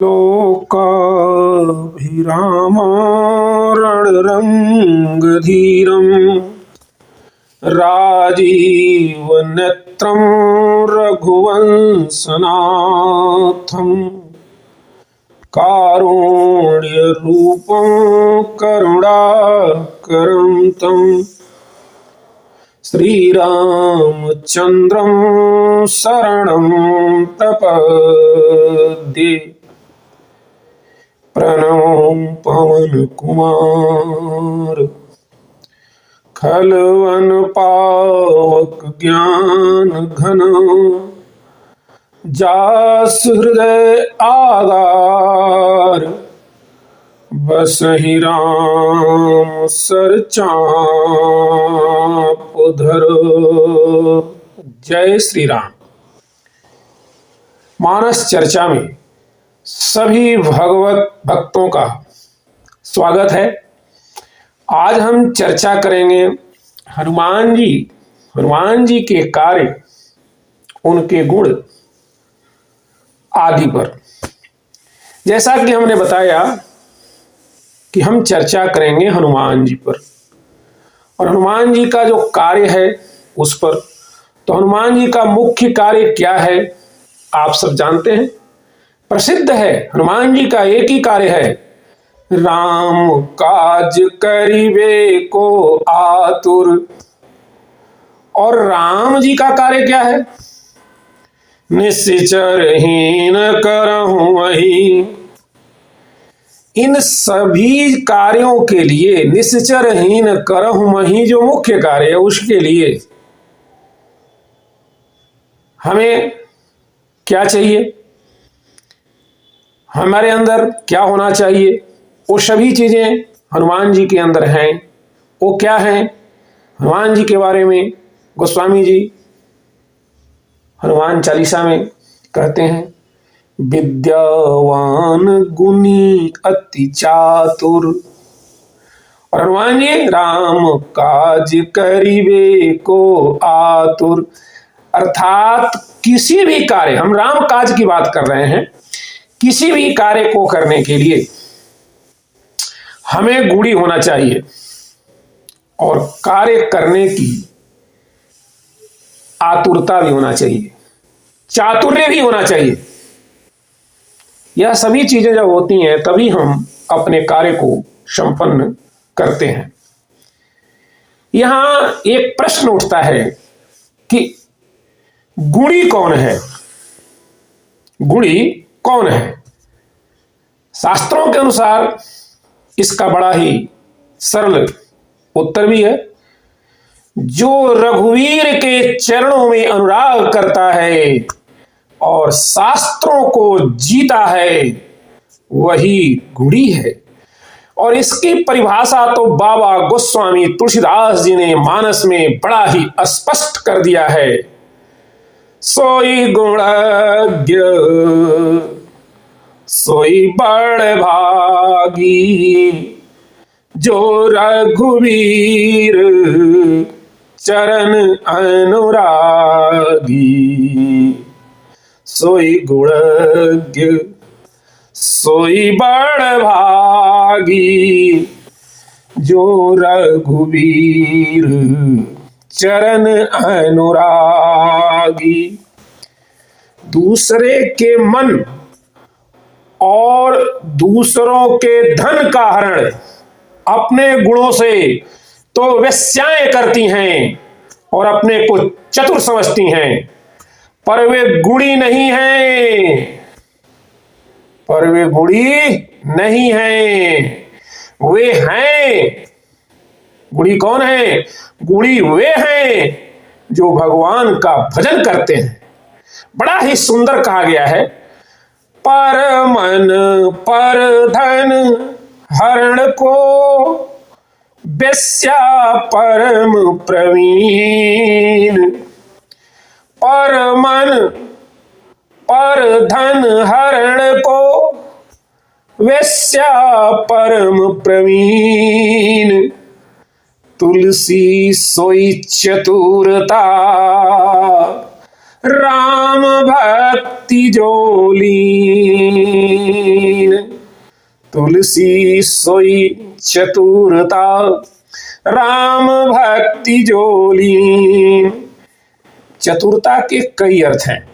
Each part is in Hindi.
लोकाभिरामारणरङ्गधीरम् राजीवनेत्रं रघुवंशनाथं कारुण्यरूपं करुणाकरं तं श्रीरामचन्द्रं शरणं प्रपद्ये। प्रणमो पवनकुमार खलवन पावक ज्ञान घन जास हृदय आगार बसहि राम सर चाप धर। जय श्री राम। मानस चर्चा में सभी भगवत भक्तों का स्वागत है। आज हम चर्चा करेंगे हनुमान जी के कार्य, उनके गुण आदि पर। जैसा कि हमने बताया कि हम चर्चा करेंगे हनुमान जी पर और हनुमान जी का जो कार्य है उस पर। तो हनुमान जी का मुख्य कार्य क्या है आप सब जानते हैं, प्रसिद्ध है। हनुमान जी का एक ही कार्य है, राम काज करिबे को आतुर। और राम जी का कार्य क्या है, निश्चरहीन करहूं वही। इन सभी कार्यों के लिए निश्चरहीन करहूं वही जो मुख्य कार्य है, उसके लिए हमें क्या चाहिए, हमारे अंदर क्या होना चाहिए, वो सभी चीजें हनुमान जी के अंदर हैं। वो क्या हैं, हनुमान जी के बारे में गोस्वामी जी हनुमान चालीसा में कहते हैं, विद्यावान गुणी अति चातुर। और हनुमान जी राम काज करिबे को आतुर, अर्थात किसी भी कार्य, हम राम काज की बात कर रहे हैं, किसी भी कार्य को करने के लिए हमें गुणी होना चाहिए और कार्य करने की आतुरता भी होना चाहिए, चातुर्य भी होना चाहिए। यह सभी चीजें जब होती हैं तभी हम अपने कार्य को संपन्न करते हैं। यहां एक प्रश्न उठता है कि गुणी कौन है, गुणी कौन है। शास्त्रों के अनुसार इसका बड़ा ही सरल उत्तर भी है, जो रघुवीर के चरणों में अनुराग करता है और शास्त्रों को जीता है वही गुणी है। और इसकी परिभाषा तो बाबा गोस्वामी तुलसीदास जी ने मानस में बड़ा ही स्पष्ट कर दिया है, सोई गुणज्ञ सोई बड़ भागी, जो रघुवीर चरण अनुरागी। सोई गुणज्ञ सोई बड़ भागी, जो रघुवीर चरण अनुरागी। दूसरे के मन और दूसरों के धन का हरण अपने गुणों से तो वेश्याएं करती हैं और अपने को चतुर समझती हैं, पर वे गुणी नहीं हैं, पर वे गुणी नहीं हैं। वे हैं, गुणी कौन है, गुणी वे हैं जो भगवान का भजन करते हैं। बड़ा ही सुंदर कहा गया है, पर मन पर धन हरण को वेश्या परम प्रवीण। पर मन पर धन हरण को वेश्या परम प्रवीण। तुलसी सोई चतुरता राम भक्ति भक्ति जो लीन, तुलसी सोई चतुरता राम भक्ति जो लीन। चतुरता के कई अर्थ हैं।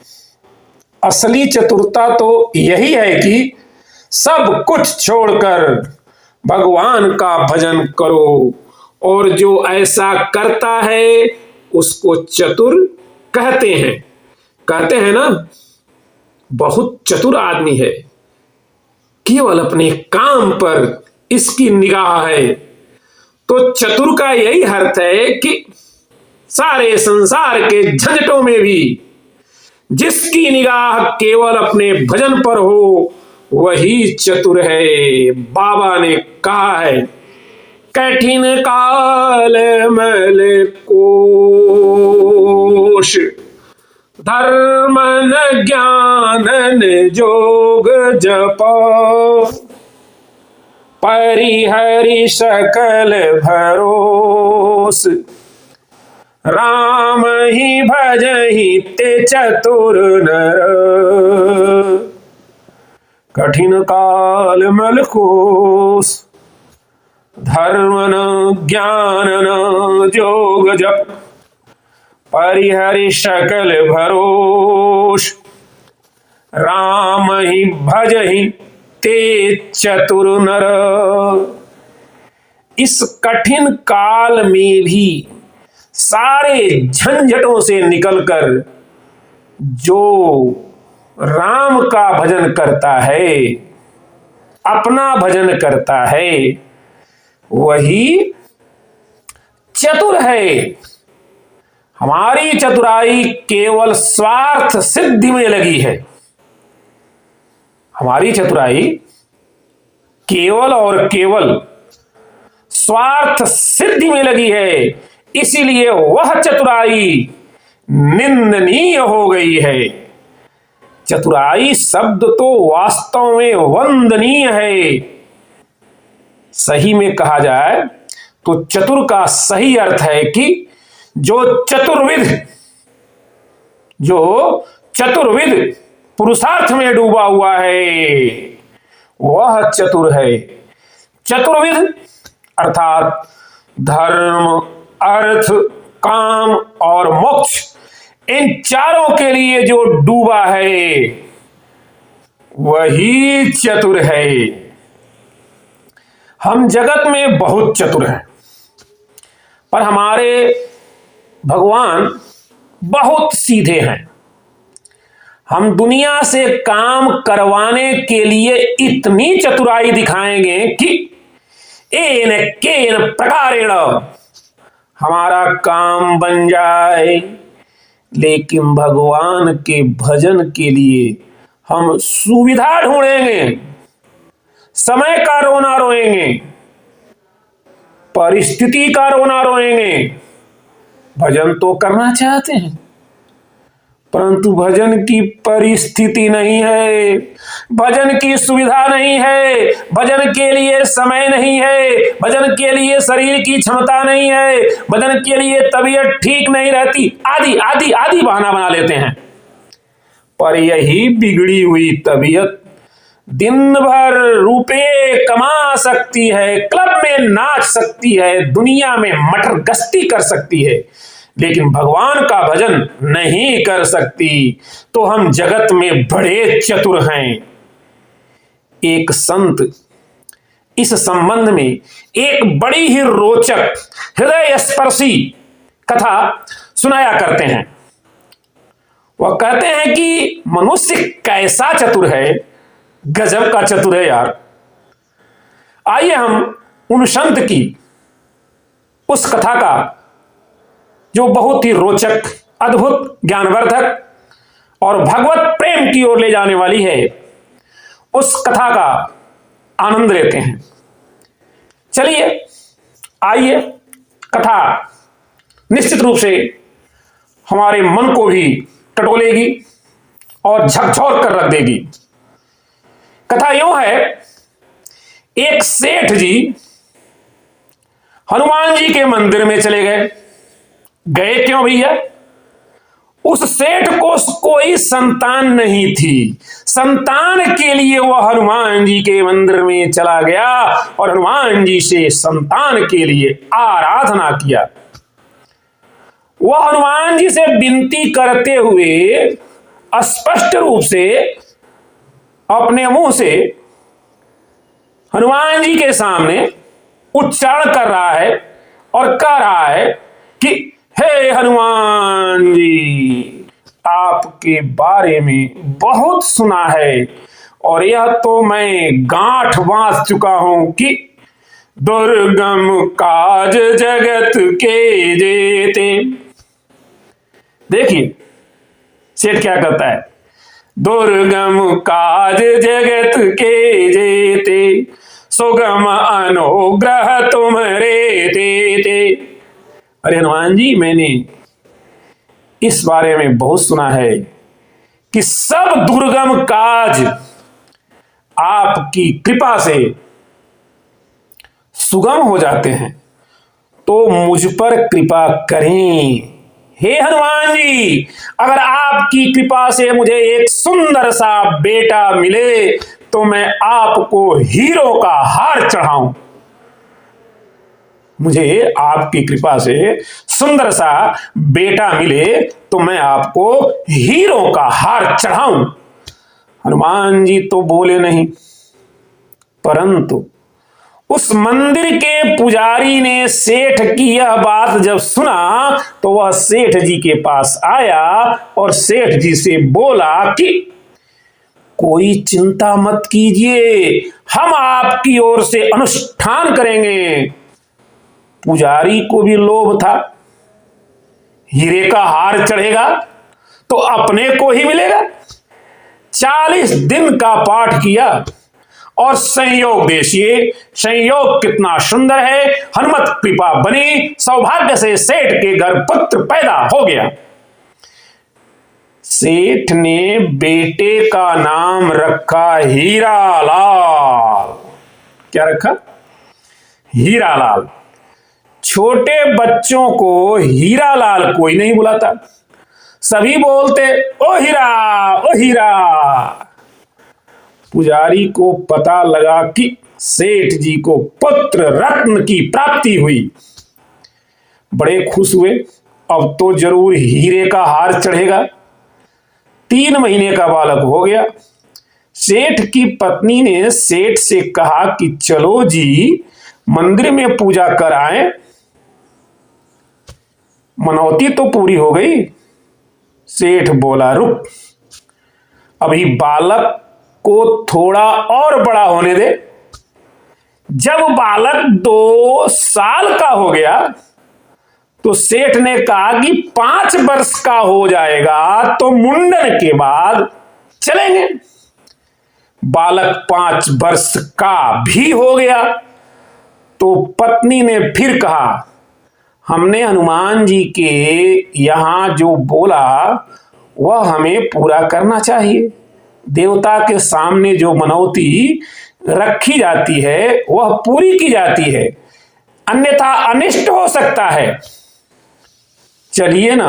असली चतुरता तो यही है कि सब कुछ छोड़कर भगवान का भजन करो, और जो ऐसा करता है उसको चतुर कहते हैं। कहते हैं ना, बहुत चतुर आदमी है, केवल अपने काम पर इसकी निगाह है। तो चतुर का यही अर्थ है कि सारे संसार के झंझटों में भी जिसकी निगाह केवल अपने भजन पर हो वही चतुर है। बाबा ने कहा है, कठिन काल मल कोश, धर्मन ज्ञानन जोग जप, परिहरि सकल भरोस, राम ही भजहि ते चतुर नर। कठिन काल मल कोश, धर्म न ज्ञान न जोग जप, परिहरि सकल भरोस, राम ही भजहि ते चतुर नर। इस कठिन काल में भी सारे झंझटों से निकलकर जो राम का भजन करता है, अपना भजन करता है, वही चतुर है। हमारी चतुराई केवल स्वार्थ सिद्धि में लगी है। हमारी चतुराई केवल और केवल स्वार्थ सिद्धि में लगी है, इसीलिए वह चतुराई निंदनीय हो गई है। चतुराई शब्द तो वास्तव में वंदनीय है। सही में कहा जाए तो चतुर का सही अर्थ है कि जो चतुर्विध पुरुषार्थ में डूबा हुआ है वह चतुर है। चतुर्विध अर्थात धर्म, अर्थ, काम और मोक्ष, इन चारों के लिए जो डूबा है वही चतुर है। हम जगत में बहुत चतुर हैं, पर हमारे भगवान बहुत सीधे हैं। हम दुनिया से काम करवाने के लिए इतनी चतुराई दिखाएंगे कि एन केन प्रकारेण हमारा काम बन जाए, लेकिन भगवान के भजन के लिए हम सुविधा ढूंढेंगे, समय का रोना रोएंगे, परिस्थिति का रोना रोएंगे। भजन तो करना चाहते हैं, परंतु भजन की परिस्थिति नहीं है, भजन की सुविधा नहीं है, भजन के लिए समय नहीं है, भजन के लिए शरीर की क्षमता नहीं है, भजन के लिए तबीयत ठीक नहीं रहती, आदि आदि आदि बहाना बना लेते हैं। पर यही बिगड़ी हुई तबीयत दिन भर रुपए कमा सकती है, क्लब में नाच सकती है, दुनिया में मटर गश्ती कर सकती है, लेकिन भगवान का भजन नहीं कर सकती। तो हम जगत में बड़े चतुर हैं। एक संत इस संबंध में एक बड़ी ही रोचक, हृदय स्पर्शी कथा सुनाया करते हैं। वह कहते हैं कि मनुष्य कैसा चतुर है, गजब का चतुर है यार। आइए हम उन संत की उस कथा का, जो बहुत ही रोचक, अद्भुत, ज्ञानवर्धक और भगवत प्रेम की ओर ले जाने वाली है, उस कथा का आनंद लेते हैं। चलिए, आइए, कथा निश्चित रूप से हमारे मन को भी टटोलेगी और झकझोर कर रख देगी। कथा यूं है, एक सेठ जी हनुमान जी के मंदिर में चले गए। गए क्यों भैया? उस सेठ को कोई संतान नहीं थी। संतान के लिए वह हनुमान जी के मंदिर में चला गया और हनुमान जी से संतान के लिए आराधना किया। वह हनुमान जी से विनती करते हुए स्पष्ट रूप से अपने मुंह से हनुमान जी के सामने उच्चारण कर रहा है और कह रहा है कि हे हनुमान जी, आपके बारे में बहुत सुना है और यह तो मैं गांठ बांध चुका हूं कि दुर्गम काज जगत के जेते। देखिए सेठ क्या कहता है, दुर्गम काज जगत के जेते, सुगम अनुग्रह तुम्हारे देते। अरे हनुमान जी, मैंने इस बारे में बहुत सुना है कि सब दुर्गम काज आपकी कृपा से सुगम हो जाते हैं, तो मुझ पर कृपा करें। हे हनुमान जी, अगर आपकी कृपा से मुझे एक सुंदर सा बेटा मिले तो मैं आपको हीरो का हार चढ़ाऊं। मुझे आपकी कृपा से सुंदर सा बेटा मिले तो मैं आपको हीरो का हार चढ़ाऊं। हनुमान जी तो बोले नहीं, परंतु उस मंदिर के पुजारी ने सेठ की यह बात जब सुना तो वह सेठ जी के पास आया और सेठ जी से बोला कि कोई चिंता मत कीजिए, हम आपकी ओर से अनुष्ठान करेंगे। पुजारी को भी लोभ था, हीरे का हार चढ़ेगा तो अपने को ही मिलेगा। 40 दिन का पाठ किया और संयोग देखिए, संयोग कितना सुंदर है। हनुमत कृपा बनी, सौभाग्य से सेठ के घर पुत्र पैदा हो गया। सेठ ने बेटे का नाम रखा हीरालाल। क्या रखा? हीरालाल। छोटे बच्चों को हीरालाल कोई नहीं बुलाता, सभी बोलते ओ हीरा, ओ हीरा। पुजारी को पता लगा कि सेठ जी को पुत्र रत्न की प्राप्ति हुई, बड़े खुश हुए। अब तो जरूर हीरे का हार चढ़ेगा। 3 महीने का बालक हो गया। सेठ की पत्नी ने सेठ से कहा कि चलो जी मंदिर में पूजा कर आए। मनौती तो पूरी हो गई। सेठ बोला रुक, अभी बालक को थोड़ा और बड़ा होने दे। जब बालक 2 साल का हो गया तो सेठ ने कहा कि 5 वर्ष का हो जाएगा तो मुंडन के बाद चलेंगे। बालक 5 वर्ष का भी हो गया तो पत्नी ने फिर कहा, हमने हनुमान जी के यहां जो बोला वह हमें पूरा करना चाहिए। देवता के सामने जो मनौती रखी जाती है वह पूरी की जाती है, अन्यथा अनिष्ट हो सकता है। चलिए ना,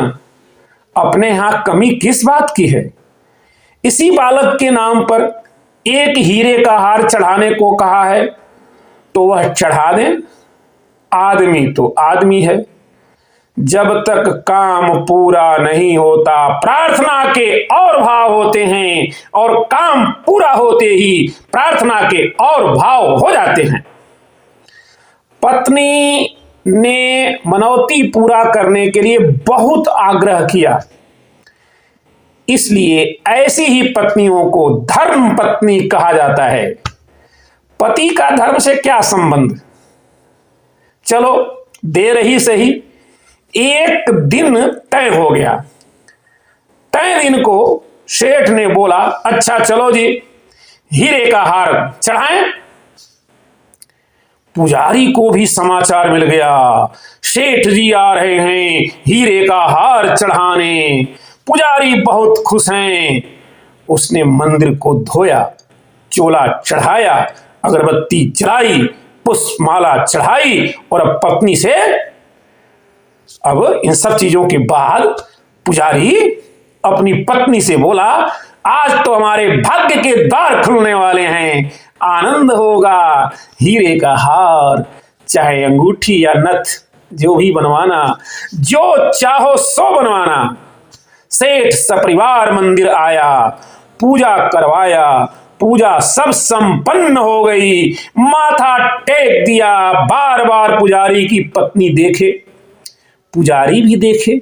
अपने यहां कमी किस बात की है। इसी बालक के नाम पर एक हीरे का हार चढ़ाने को कहा है तो वह चढ़ा दें। आदमी तो आदमी है, जब तक काम पूरा नहीं होता प्रार्थना के और भाव होते हैं और काम पूरा होते ही प्रार्थना के और भाव हो जाते हैं। पत्नी ने मनौती पूरा करने के लिए बहुत आग्रह किया, इसलिए ऐसी ही पत्नियों को धर्म पत्नी कहा जाता है। पति का धर्म से क्या संबंध, चलो देर ही सही। एक दिन तय हो गया। तय दिन को सेठ ने बोला, अच्छा चलो जी हीरे का हार चढ़ाएं। पुजारी को भी समाचार मिल गया, सेठ जी आ रहे हैं हीरे का हार चढ़ाने। पुजारी बहुत खुश हैं। उसने मंदिर को धोया, चोला चढ़ाया, अगरबत्ती जलाई, पुष्पमाला चढ़ाई और अब पत्नी से, अब इन सब चीजों के बाद पुजारी अपनी पत्नी से बोला, आज तो हमारे भाग्य के द्वार खुलने वाले हैं, आनंद होगा। हीरे का हार, चाहे अंगूठी या नथ, जो भी बनवाना, जो चाहो सो बनवाना। सेठ सपरिवार मंदिर आया, पूजा करवाया, पूजा सब संपन्न हो गई, माथा टेक दिया। बार बार पुजारी की पत्नी देखे, पुजारी भी देखे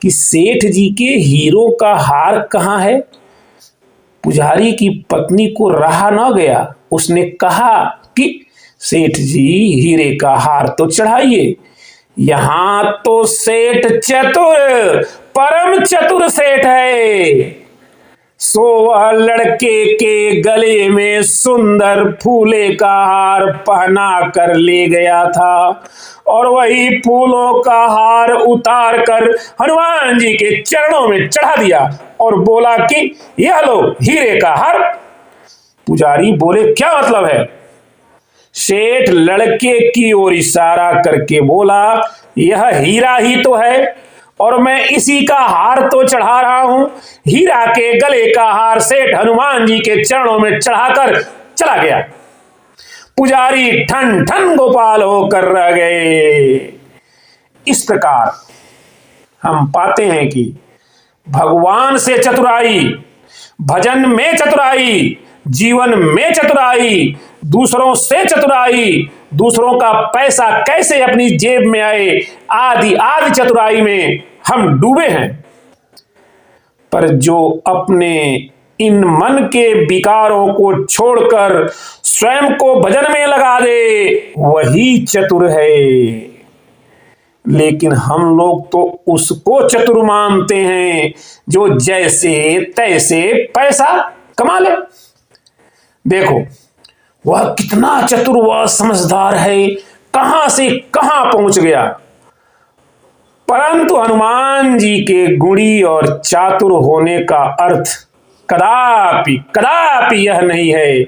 कि सेठ जी के हीरों का हार कहाँ है। पुजारी की पत्नी को रहा न गया, उसने कहा कि सेठ जी हीरे का हार तो चढ़ाइए। यहां तो सेठ चतुर, परम चतुर सेठ है। सो वह लड़के के गले में सुंदर फूले का हार पहना कर ले गया था और वही फूलों का हार उतार कर हनुमान जी के चरणों में चढ़ा दिया और बोला कि यह लो हीरे का हार। पुजारी बोले, क्या मतलब है? सेठ लड़के की ओर इशारा करके बोला, यह हीरा ही तो है और मैं इसी का हार तो चढ़ा रहा हूं। हीरा के गले का हार सेठ हनुमान जी के चरणों में चढ़ाकर चला गया। पुजारी ठन ठन गोपाल होकर रह गए। इस प्रकार हम पाते हैं कि भगवान से चतुराई, भजन में चतुराई, जीवन में चतुराई, दूसरों से चतुराई, दूसरों का पैसा कैसे अपनी जेब में आए, आदि आदि चतुराई में हम डूबे हैं। पर जो अपने इन मन के विकारों को छोड़कर स्वयं को भजन में लगा दे, वही चतुर है। लेकिन हम लोग तो उसको चतुर मानते हैं जो जैसे तैसे पैसा कमा ले। देखो वह कितना चतुर व समझदार है, कहां से कहां पहुंच गया। परंतु हनुमान जी के गुणी और चातुर होने का अर्थ कदापि कदापि यह नहीं है,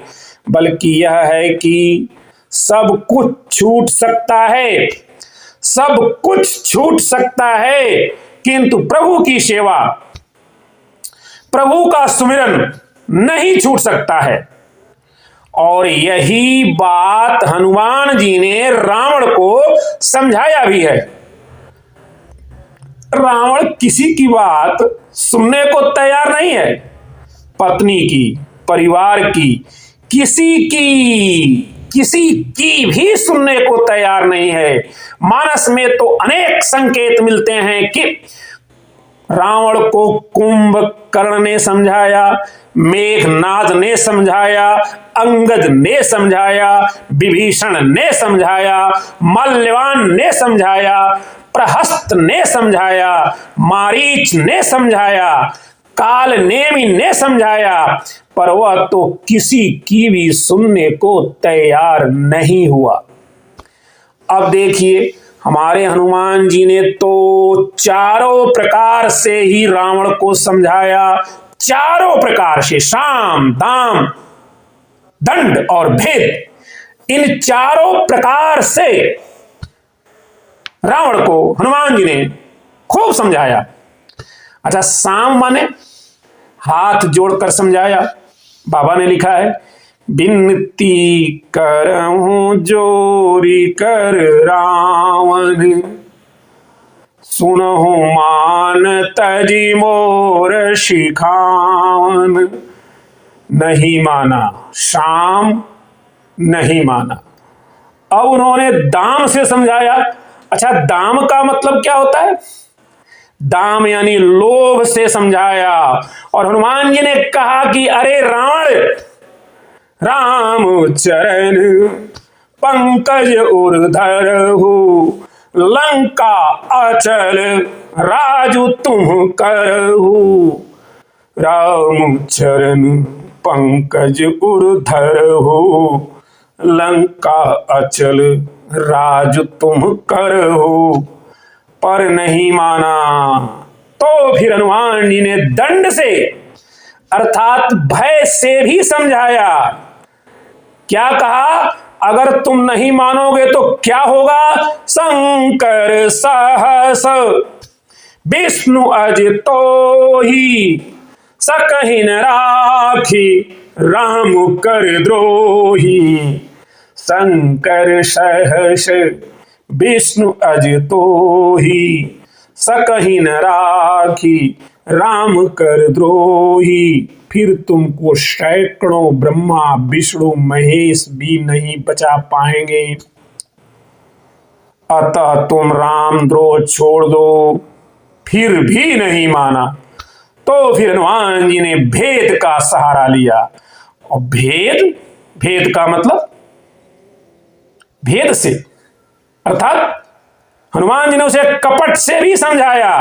बल्कि यह है कि सब कुछ छूट सकता है, सब कुछ छूट सकता है, किंतु प्रभु की सेवा, प्रभु का सुमिरन नहीं छूट सकता है। और यही बात हनुमान जी ने रावण को समझाया भी है। रावण किसी की बात सुनने को तैयार नहीं है, पत्नी की, परिवार की, किसी की भी सुनने को तैयार नहीं है। मानस में तो अनेक संकेत मिलते हैं कि रावण को कुंभकर्ण ने समझाया, मेघनाद ने समझाया, अंगद ने समझाया, विभीषण ने समझाया, मल्यवान ने समझाया, प्रहस्त ने समझाया, मारीच ने समझाया, काल नेमि ने समझाया, पर वह तो किसी की भी सुनने को तैयार नहीं हुआ। अब देखिए हमारे हनुमान जी ने तो चारों प्रकार से ही रावण को समझाया, चारों प्रकार से, साम दाम दंड और भेद, इन चारों प्रकार से रावण को हनुमान जी ने खूब समझाया। अच्छा, साम माने हाथ जोड़कर समझाया। बाबा ने लिखा है, बिनती करहूं जोरी कर रावण, सुनहु मान तजी मोर शिखावन। नहीं माना, शाम नहीं माना। अब उन्होंने दाम से समझाया। अच्छा, दाम का मतलब क्या होता है? दाम यानी लोभ से समझाया। और हनुमान जी ने कहा कि अरे रावण, राम चरण पंकज उर्धर हो, लंका अचल राजू तुम करहु। राम चरण पंकज उर्धर हो, लंका अचल राज तुम करहु। पर नहीं माना, तो फिर हनुमान जी ने दंड से अर्थात भय से भी समझाया। क्या कहा? अगर तुम नहीं मानोगे तो क्या होगा? शंकर सहस विष्णु अजितो ही सकहि न राखी, राम कर द्रोही। शंकर सहस विष्णु अजितो ही, सकहि न राखी, राम कर द्रोही। फिर तुमको सैकड़ों ब्रह्मा विष्णु महेश भी नहीं बचा पाएंगे। अतः तुम राम द्रोह छोड़ दो। फिर भी नहीं माना तो फिर हनुमान जी ने भेद का सहारा लिया। और भेद, भेद का मतलब भेद से, अर्थात हनुमान जी ने उसे कपट से भी समझाया।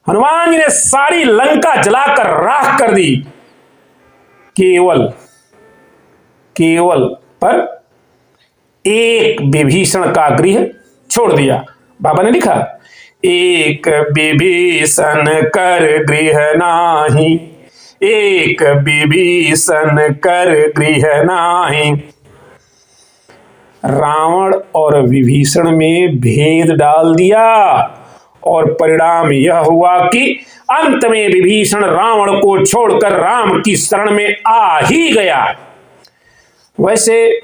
हनुमान जी ने सारी लंका जलाकर राख कर दी, केवल पर एक विभीषण का गृह छोड़ दिया। बाबा ने लिखा, एक विभीषण कर गृह नाही, एक विभीषण कर गृह नाही। रावण और विभीषण में भेद डाल दिया और परिणाम यह हुआ कि अंत में विभीषण रावण को छोड़कर राम की शरण में आ ही गया। वैसे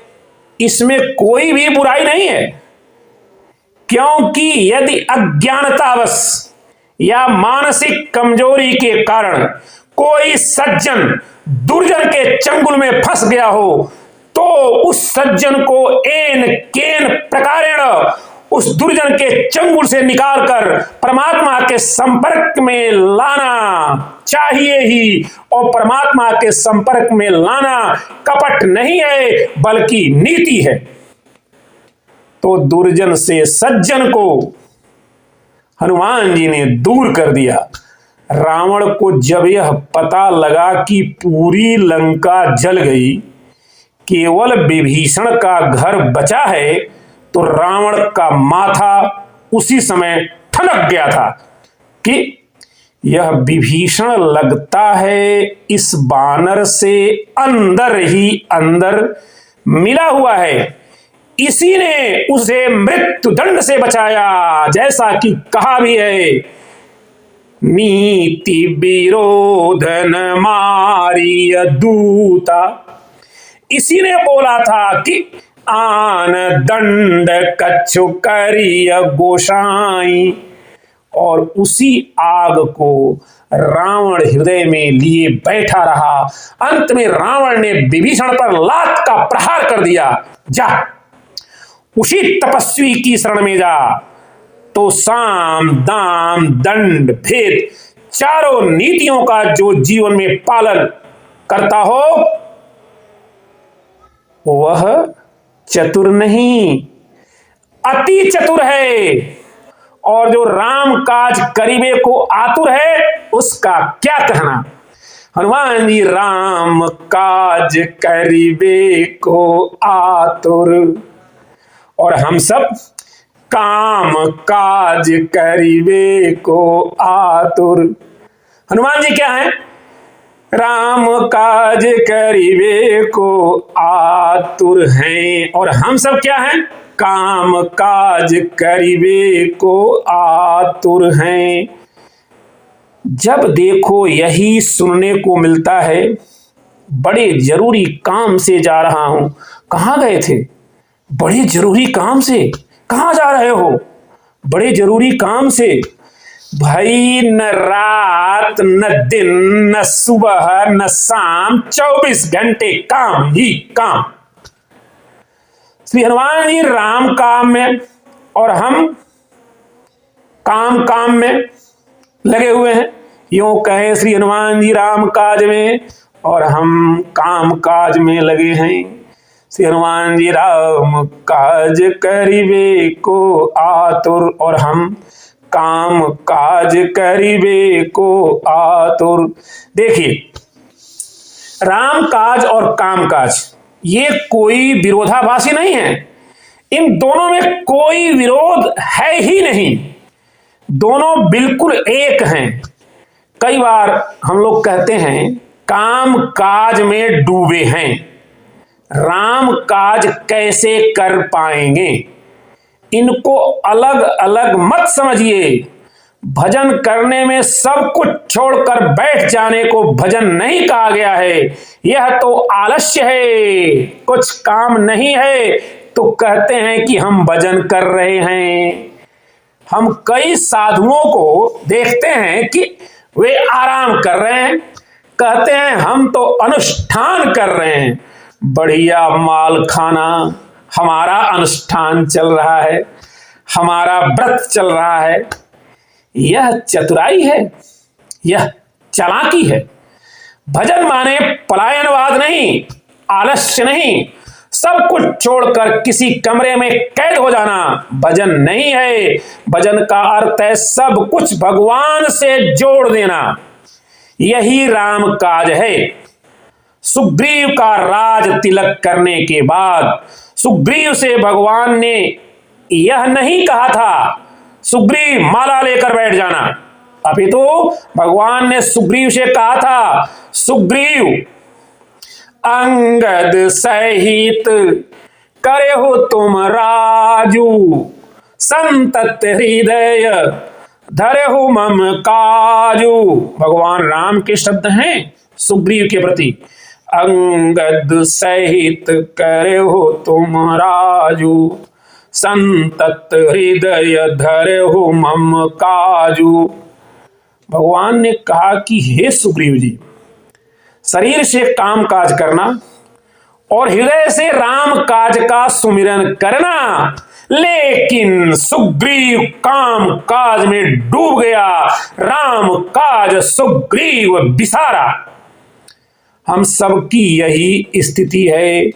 इसमें कोई भी बुराई नहीं है, क्योंकि यदि अज्ञानतावश या मानसिक कमजोरी के कारण कोई सज्जन दुर्जन के चंगुल में फंस गया हो, तो उस सज्जन को एन केन प्रकारेण उस दुर्जन के चंगुल से निकालकर परमात्मा के संपर्क में लाना चाहिए ही। और परमात्मा के संपर्क में लाना कपट नहीं है, बल्कि नीति है। तो दुर्जन से सज्जन को हनुमान जी ने दूर कर दिया। रावण को जब यह पता लगा कि पूरी लंका जल गई, केवल विभीषण का घर बचा है, तो रावण का माथा उसी समय ठनक गया था कि यह विभीषण लगता है इस बानर से अंदर ही अंदर मिला हुआ है, इसी ने उसे मृत्यु दंड से बचाया। जैसा कि कहा भी है, नीति विरोधन मारिय दूता। इसी ने बोला था कि आन दंड कछु करिय गोसाई। और उसी आग को रावण हृदय में लिए बैठा रहा। अंत में रावण ने विभीषण पर लात का प्रहार कर दिया, जा उसी तपस्वी की शरण में जा, तो साम दाम दंड भेद चारों नीतियों का जो जीवन में पालन करता हो, वह चतुर नहीं अति चतुर है। और जो राम काज करीबे को आतुर है, उसका क्या कहना। हनुमान जी राम काज करीबे को आतुर, और हम सब काम काज करीबे को आतुर। हनुमान जी क्या है? राम काज करीबे को आतुर हैं। और हम सब क्या हैं? काम काज करीबे को आतुर हैं। जब देखो यही सुनने को मिलता है। बड़े जरूरी काम से जा रहा हूं। कहां गए थे? बड़े जरूरी काम से। कहां जा रहे हो? बड़े जरूरी काम से। भाई न रात न दिन न सुबह न शाम, 24 घंटे काम ही काम। श्री हनुमान जी राम काम में और हम काम में लगे हुए हैं। यूं कहें श्री हनुमान जी राम काज में और हम काम काज में लगे हैं। श्री हनुमान जी राम काज करीबे को आतुर, और हम काम काज करीबे को आतुर। देखिए, राम काज और काम काज ये कोई विरोधाभासी नहीं है। इन दोनों में कोई विरोध है ही नहीं। दोनों बिल्कुल एक हैं। कई बार हम लोग कहते हैं काम काज में डूबे हैं, राम काज कैसे कर पाएंगे। इनको अलग अलग मत समझिए। भजन करने में सब कुछ छोड़कर बैठ जाने को भजन नहीं कहा गया है। यह तो आलस्य है, कुछ काम नहीं है तो कहते हैं कि हम भजन कर रहे हैं। हम कई साधुओं को देखते हैं कि वे आराम कर रहे हैं, कहते हैं हम तो अनुष्ठान कर रहे हैं। बढ़िया माल खाना, हमारा अनुष्ठान चल रहा है, हमारा व्रत चल रहा है। यह चतुराई है, यह चालाकी है। भजन माने पलायनवाद नहीं, आलस्य नहीं, सब कुछ छोड़कर किसी कमरे में कैद हो जाना भजन नहीं है। भजन का अर्थ है सब कुछ भगवान से जोड़ देना। यही राम काज है। सुग्रीव का राज तिलक करने के बाद सुग्रीव से भगवान ने यह नहीं कहा था सुग्रीव माला लेकर बैठ जाना, अपितु भगवान ने सुग्रीव से कहा था सुग्रीव अंगद सहित करे हो तुम राजू, संतत हृदय धरे हो मम काजू। भगवान राम के शब्द हैं सुग्रीव के प्रति। अंगद सहित करे हो तुम राजू, संतत हृदय धरे हो मम काजू। भगवान ने कहा कि हे सुग्रीव जी, शरीर से काम काज करना और हृदय से राम काज का सुमिरन करना। लेकिन सुग्रीव काम काज में डूब गया, राम काज सुग्रीव बिसारा। हम सबकी यही स्थिति है।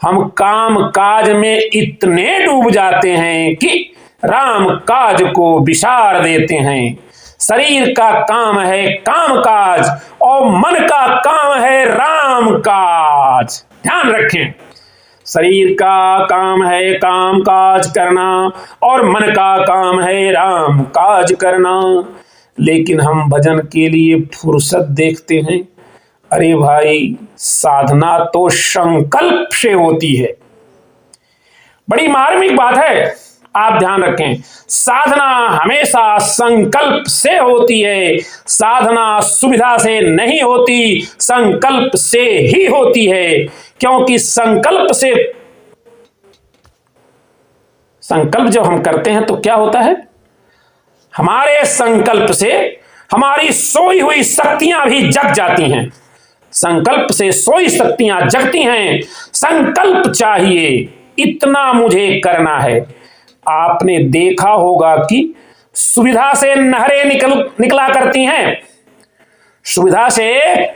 हम काम काज में इतने डूब जाते हैं कि राम काज को बिसार देते हैं। शरीर का काम है काम काज और मन का काम है राम काज। ध्यान रखें, शरीर का काम है काम काज करना और मन का काम है राम काज करना। लेकिन हम भजन के लिए फुर्सत देखते हैं। अरे भाई, साधना तो संकल्प से होती है। बड़ी मार्मिक बात है, आप ध्यान रखें। साधना हमेशा संकल्प से होती है। साधना सुविधा से नहीं होती, संकल्प से ही होती है। क्योंकि संकल्प जब हम करते हैं तो क्या होता है, हमारे संकल्प से हमारी सोई हुई शक्तियां भी जग जाती हैं। संकल्प से सोई शक्तियां जगती हैं। संकल्प चाहिए, इतना मुझे करना है। आपने देखा होगा कि सुविधा से नहरें निकला करती हैं, सुविधा से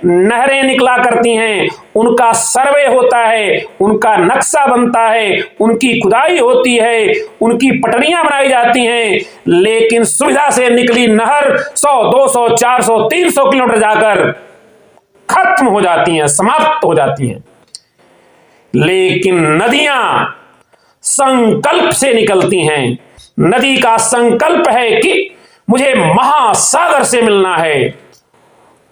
नहरें निकला करती हैं। उनका सर्वे होता है, उनका नक्शा बनता है, उनकी खुदाई होती है, उनकी पटरियां बनाई जाती हैं। लेकिन सुविधा से निकली नहर 100, 200, 400, 300 किलोमीटर जाकर खत्म हो जाती हैं, समाप्त हो जाती हैं। लेकिन नदियां संकल्प से निकलती हैं। नदी का संकल्प है कि मुझे महासागर से मिलना है।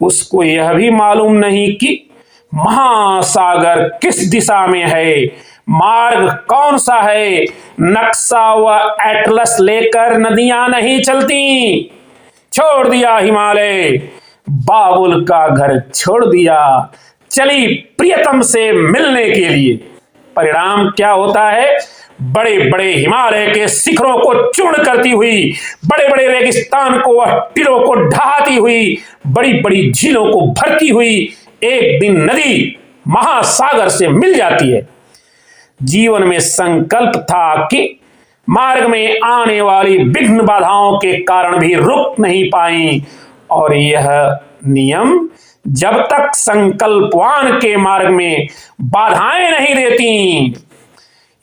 उसको यह भी मालूम नहीं कि महासागर किस दिशा में है, मार्ग कौन सा है। नक्शा व एटलस लेकर नदियां नहीं चलती। छोड़ दिया हिमालय, बाबुल का घर छोड़ दिया, चली प्रियतम से मिलने के लिए। परिणाम क्या होता है, बड़े बड़े हिमालय के शिखरों को चूर्ण करती हुई, बड़े बड़े रेगिस्तान को व टीलों को ढहाती हुई, बड़ी बड़ी झीलों को भरती हुई एक दिन नदी महासागर से मिल जाती है। जीवन में संकल्प था कि मार्ग में आने वाली विघ्न बाधाओं के कारण भी रुक नहीं पाई। और यह नियम जब तक संकल्पवान के मार्ग में बाधाएं नहीं देती,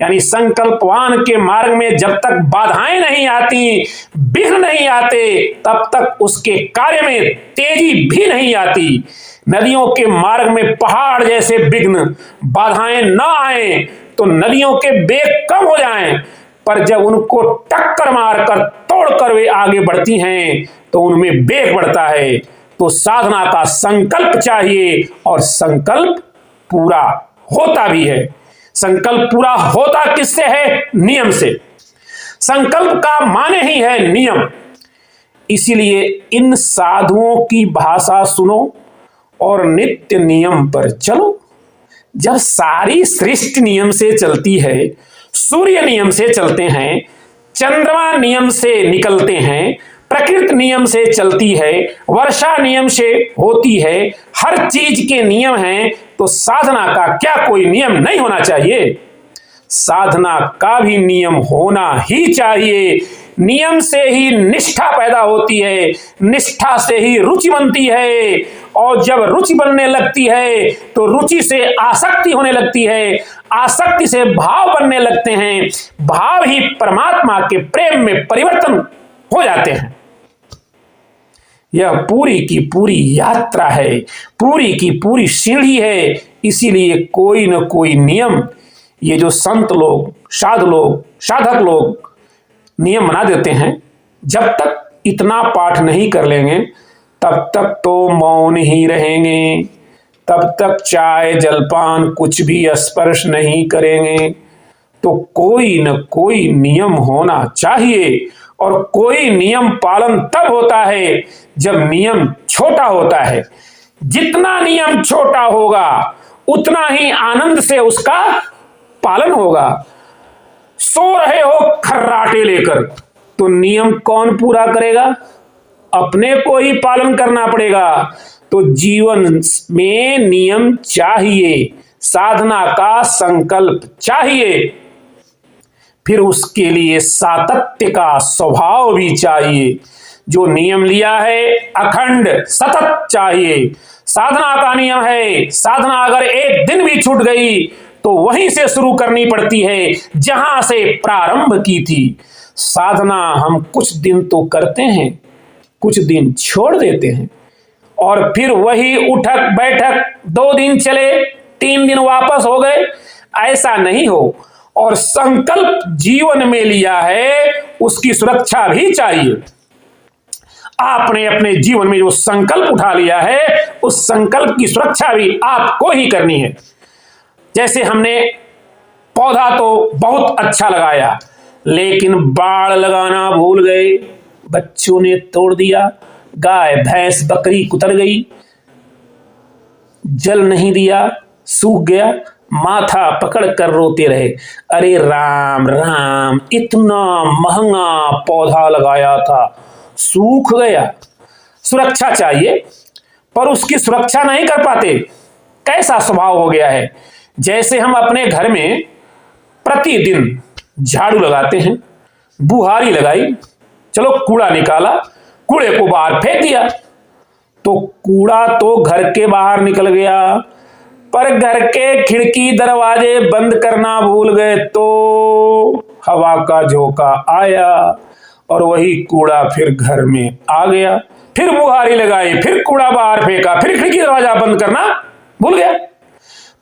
यानी संकल्पवान के मार्ग में जब तक बाधाएं नहीं आती, विघ्न नहीं आते, तब तक उसके कार्य में तेजी भी नहीं आती। नदियों के मार्ग में पहाड़ जैसे विघ्न बाधाएं न आए तो नदियों के वेग कम हो जाएं, पर जब उनको टक्कर मारकर तोड़कर वे आगे बढ़ती हैं तो उनमें वेग बढ़ता है। तो साधना का संकल्प चाहिए और संकल्प पूरा होता भी है। संकल्प पूरा होता किससे है, नियम से। संकल्प का माने ही है नियम। इसीलिए इन साधुओं की भाषा सुनो और नित्य नियम पर चलो। जब सारी सृष्टि नियम से चलती है, सूर्य नियम से चलते हैं, चंद्रमा नियम से निकलते हैं, प्रकृति नियम से चलती है, वर्षा नियम से होती है, हर चीज के नियम हैं, तो साधना का क्या कोई नियम नहीं होना चाहिए? साधना का भी नियम होना ही चाहिए। नियम से ही निष्ठा पैदा होती है, निष्ठा से ही रुचि बनती है, और जब रुचि बनने लगती है तो रुचि से आसक्ति होने लगती है, आसक्ति से भाव बनने लगते हैं, भाव ही परमात्मा के प्रेम में परिवर्तन हो जाते हैं। यह पूरी की पूरी यात्रा है, पूरी की पूरी सीढ़ी है। इसीलिए कोई न कोई नियम ये जो संत लोग, साधु लोग, साधक लोग नियम बना देते हैं, जब तक इतना पाठ नहीं कर लेंगे तब तक तो मौन ही रहेंगे, तब तक चाय जलपान कुछ भी स्पर्श नहीं करेंगे। तो कोई न कोई नियम होना चाहिए, और कोई नियम पालन तब होता है जब नियम छोटा होता है। जितना नियम छोटा होगा उतना ही आनंद से उसका पालन होगा। सो रहे हो खर्राटे लेकर, तो नियम कौन पूरा करेगा? अपने को ही पालन करना पड़ेगा। तो जीवन में नियम चाहिए, साधना का संकल्प चाहिए, फिर उसके लिए सातत्य का स्वभाव भी चाहिए। जो नियम लिया है अखंड सतत चाहिए। साधना का नियम है, साधना अगर एक दिन भी छूट गई तो वहीं से शुरू करनी पड़ती है जहां से प्रारंभ की थी। साधना हम कुछ दिन तो करते हैं, कुछ दिन छोड़ देते हैं, और फिर वही उठक बैठक 2 दिन चले, 3 दिन वापस हो गए, ऐसा नहीं हो। और संकल्प जीवन में लिया है उसकी सुरक्षा भी चाहिए। आपने अपने जीवन में जो संकल्प उठा लिया है उस संकल्प की सुरक्षा भी आपको ही करनी है। जैसे हमने पौधा तो बहुत अच्छा लगाया, लेकिन बाड़ लगाना भूल गए, बच्चों ने तोड़ दिया, गाय भैंस बकरी कुतर गई, जल नहीं दिया, सूख गया, माथा पकड़ कर रोते रहे, अरे राम राम इतना महंगा पौधा लगाया था, सूख गया। सुरक्षा चाहिए, पर उसकी सुरक्षा नहीं कर पाते। कैसा स्वभाव हो गया है? जैसे हम अपने घर में प्रतिदिन झाड़ू लगाते हैं, बुहारी लगाई, चलो कूड़ा निकाला, कूड़े को बाहर फेंक दिया, तो कूड़ा तो घर के बाहर निकल गया, पर घर के खिड़की दरवाजे बंद करना भूल गए तो हवा का झोंका आया और वही कूड़ा फिर घर में आ गया। फिर बुहारी लगाई, फिर कूड़ा बाहर फेंका, फिर खिड़की दरवाजा बंद करना भूल गया,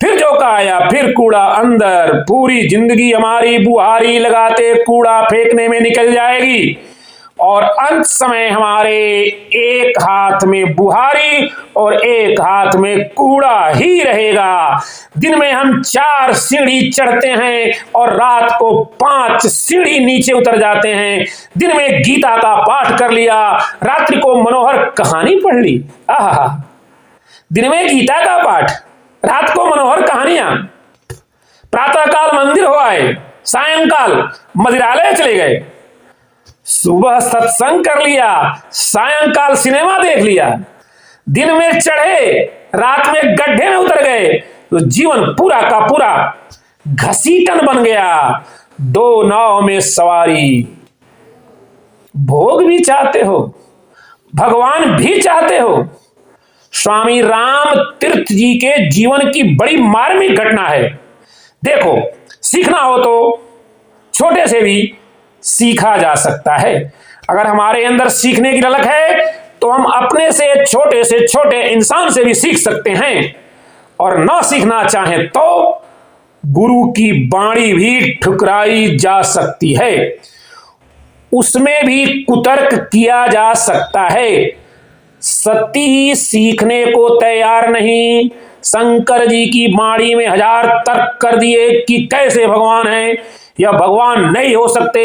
फिर झोंका आया, फिर कूड़ा अंदर। पूरी जिंदगी हमारी बुहारी लगाते कूड़ा फेंकने में निकल जाएगी, और अंत समय हमारे एक हाथ में बुहारी और एक हाथ में कूड़ा ही रहेगा। दिन में हम 4 सीढ़ी चढ़ते हैं और रात को 5 सीढ़ी नीचे उतर जाते हैं। दिन में गीता का पाठ कर लिया, रात्रि को मनोहर कहानी पढ़ ली। आहा, दिन में गीता का पाठ, रात को मनोहर कहानियां। प्रातःकाल मंदिर हो आए, सायंकाल मदिरालय चले गए, सुबह सत्संग कर लिया, सायंकाल सिनेमा देख लिया। दिन में चढ़े, रात में गड्ढे में उतर गए, तो जीवन पूरा का पूरा घसीटन बन गया। 2 नाव में सवारी। भोग भी चाहते हो, भगवान भी चाहते हो। स्वामी राम तीर्थ जी के जीवन की बड़ी मार्मिक घटना है। देखो, सीखना हो तो छोटे से भी सीखा जा सकता है। अगर हमारे अंदर सीखने की ललक है तो हम अपने से छोटे इंसान से भी सीख सकते हैं, और ना सीखना चाहें तो गुरु की बाणी भी ठुकराई जा सकती है, उसमें भी कुतर्क किया जा सकता है। सती सीखने को तैयार नहीं। शंकर जी की बाणी में 1000 तर्क कर दिए कि कैसे भगवान है या भगवान नहीं हो सकते,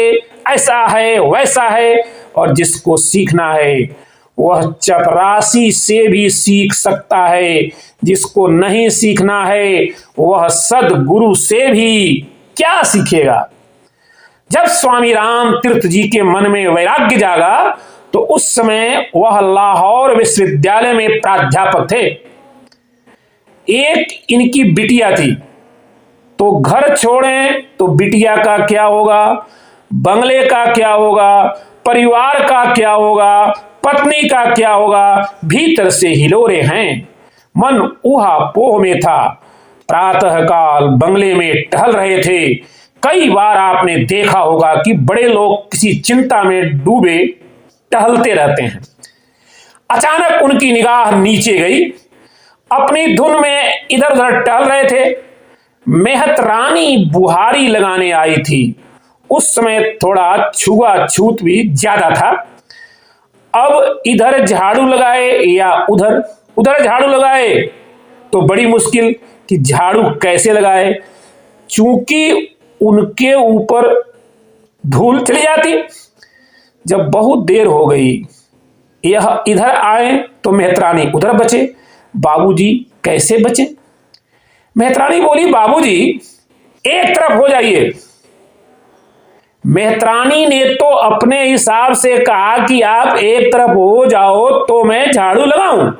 ऐसा है वैसा है, और जिसको सीखना है वह चपरासी से भी सीख सकता है, जिसको नहीं सीखना है वह सदगुरु से भी क्या सीखेगा। जब स्वामी राम तीर्थ जी के मन में वैराग्य जागा तो उस समय वह लाहौर विश्वविद्यालय में प्राध्यापक थे। एक इनकी बिटिया थी, तो घर छोड़ें तो बिटिया का क्या होगा, बंगले का क्या होगा, परिवार का क्या होगा, पत्नी का क्या होगा। भीतर से हिलोरे हैं, मन ऊहापोह में था। प्रातःकाल बंगले में टहल रहे थे। कई बार आपने देखा होगा कि बड़े लोग किसी चिंता में डूबे टहलते रहते हैं। अचानक उनकी निगाह नीचे गई। अपनी धुन में इधर उधर टहल रहे थे। मेहतरानी बुहारी लगाने आई थी। उस समय थोड़ा छुआछूत भी ज्यादा था। अब इधर झाड़ू लगाए या उधर उधर झाड़ू लगाए तो बड़ी मुश्किल कि झाड़ू कैसे लगाए, चूंकि उनके ऊपर धूल चली जाती। जब बहुत देर हो गई, यह इधर आए तो मेहतरानी उधर बचे। बाबूजी कैसे बचे? मेहतरानी बोली, बाबूजी एक तरफ हो जाइए। मेहतरानी ने तो अपने हिसाब से कहा कि आप एक तरफ हो जाओ तो मैं झाड़ू लगाऊं।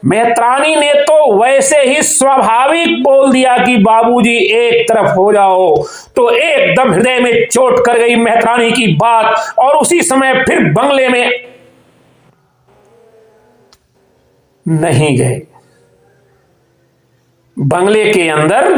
मेहतरानी ने तो वैसे ही स्वाभाविक बोल दिया कि बाबूजी एक तरफ हो जाओ, तो एकदम हृदय में चोट कर गई मेहतरानी की बात, और उसी समय फिर बंगले में नहीं गए, बंगले के अंदर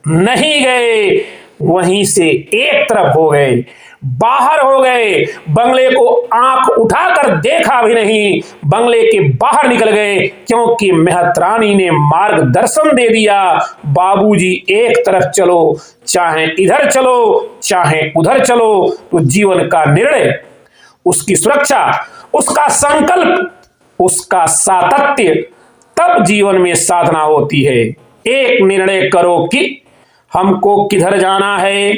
नहीं गए, वहीं से एक तरफ हो गए, बाहर हो गए। बंगले को आंख उठाकर देखा भी नहीं, बंगले के बाहर निकल गए, क्योंकि मेहतरानी ने मार्गदर्शन दे दिया। बाबूजी एक तरफ चलो, चाहे इधर चलो, चाहे उधर चलो। तो जीवन का निर्णय, उसकी सुरक्षा, उसका संकल्प, उसका सातत्य, तब जीवन में साधना होती है। एक निर्णय करो कि हमको किधर जाना है।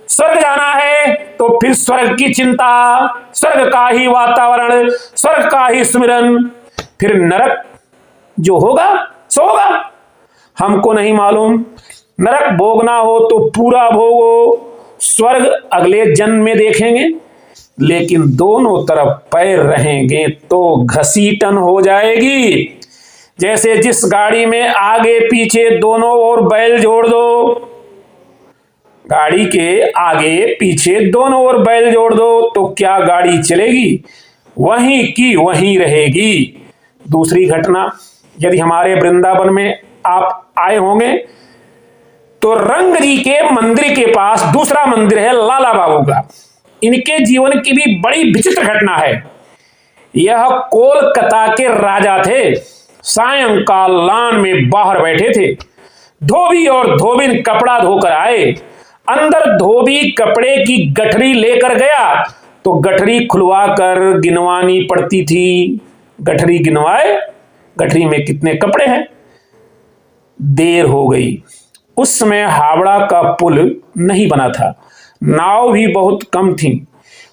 स्वर्ग जाना है तो फिर स्वर्ग की चिंता, स्वर्ग का ही वातावरण, स्वर्ग का ही स्मरण। फिर नरक जो होगा सो होगा, हमको नहीं मालूम। नरक भोगना हो तो पूरा भोगो, स्वर्ग अगले जन्म में देखेंगे। लेकिन दोनों तरफ पैर रहेंगे तो घसीटन हो जाएगी। जैसे जिस गाड़ी में आगे पीछे दोनों ओर बैल जोड़ दो, गाड़ी के आगे पीछे दोनों ओर बैल जोड़ दो तो क्या गाड़ी चलेगी? वहीं की वहीं रहेगी। दूसरी घटना, यदि हमारे वृंदावन में आप आए होंगे तो रंग जी के मंदिर के पास दूसरा मंदिर है लाला बाबू का। इनके जीवन की भी बड़ी विचित्र घटना है। यह कोलकाता के राजा थे। सायंकाल लान में बाहर बैठे थे। धोबी और धोबिन कपड़ा धोकर आए। अंदर धोबी कपड़े की गठरी लेकर गया तो गठरी खुलवा कर गिनवानी पड़ती थी। गठरी गिनवाए, गठरी में कितने कपड़े हैं। देर हो गई। उस समय हावड़ा का पुल नहीं बना था, नाव भी बहुत कम थी।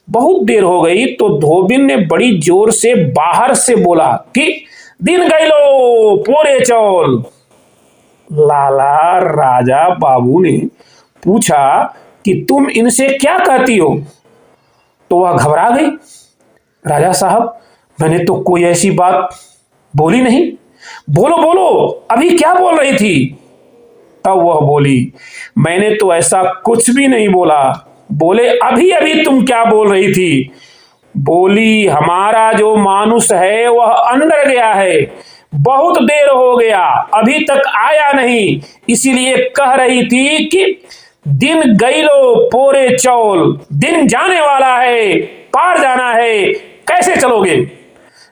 बहुत देर हो गई तो धोबिन ने बड़ी जोर से बाहर से बोला कि दिन गईलो पोरे चौल। लाला राजा बाबू ने पूछा कि तुम इनसे क्या कहती हो? तो वह घबरा गई। राजा साहब, मैंने तो कोई ऐसी बात बोली नहीं। बोलो बोलो, अभी क्या बोल रही थी? तब वह बोली, मैंने तो ऐसा कुछ भी नहीं बोला। बोले, अभी अभी तुम क्या बोल रही थी? बोली, हमारा जो मानुष है वह अंदर गया है, बहुत देर हो गया, अभी तक आया नहीं, इसीलिए कह रही थी कि दिन गईलो पोरे चौल, दिन जाने वाला है, पार जाना है, कैसे चलोगे?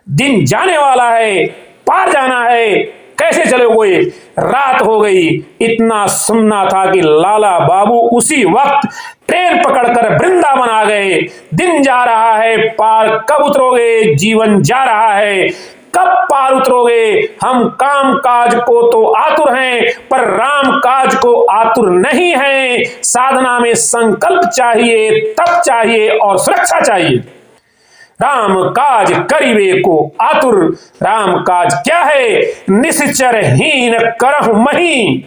दिन जाने वाला है, पार जाना है, कैसे चलोगे? रात हो गई। इतना सुनना था कि लाला बाबू उसी वक्त ट्रेन पकड़कर वृंदावन आ गए। दिन जा रहा है, पार कब उतरोगे? जीवन जा रहा है, कब पार उतरोगे? हम काम काज को तो आतुर हैं, पर राम काज को आतुर नहीं हैं। साधना में संकल्प चाहिए, तप चाहिए और सुरक्षा चाहिए। राम काज करिवे को आतुर। राम काज क्या है निश्चर हीन करहु मही,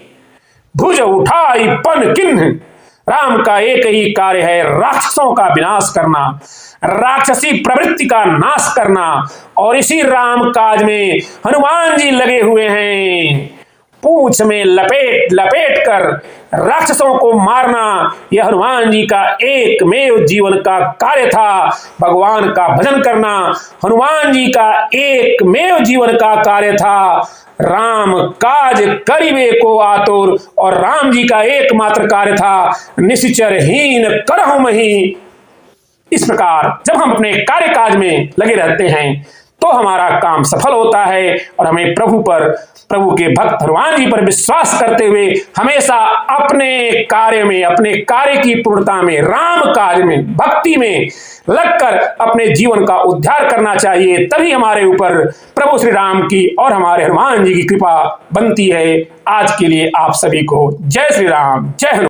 भुज उठाई पन किन्ह। राम का एक ही कार्य है राक्षसों का विनाश करना, राक्षसी प्रवृत्ति का नाश करना, और इसी राम काज में हनुमान जी लगे हुए हैं। पूंछ में लपेट लपेट कर राक्षसों को मारना यह हनुमान जी का एकमेव जीवन का कार्य था। भगवान का भजन करना हनुमान जी का एकमेव जीवन का कार्य था। राम काज करिवे को आतुर, और राम जी का एकमात्र कार्य था निश्चर हीन करहु मही। इस प्रकार जब हम अपने कार्य काज में लगे रहते हैं तो हमारा काम सफल होता है, और हमें प्रभु के भक्त हनुमान जी पर विश्वास करते हुए हमेशा अपने कार्य में, अपने कार्य की पूर्णता में, राम काज में, भक्ति में लगकर अपने जीवन का उद्धार करना चाहिए। तभी हमारे ऊपर प्रभु श्री राम की और हमारे हनुमान जी की कृपा बनती है। आज के लिए आप सभी को जय श्री राम, जय हनुमान।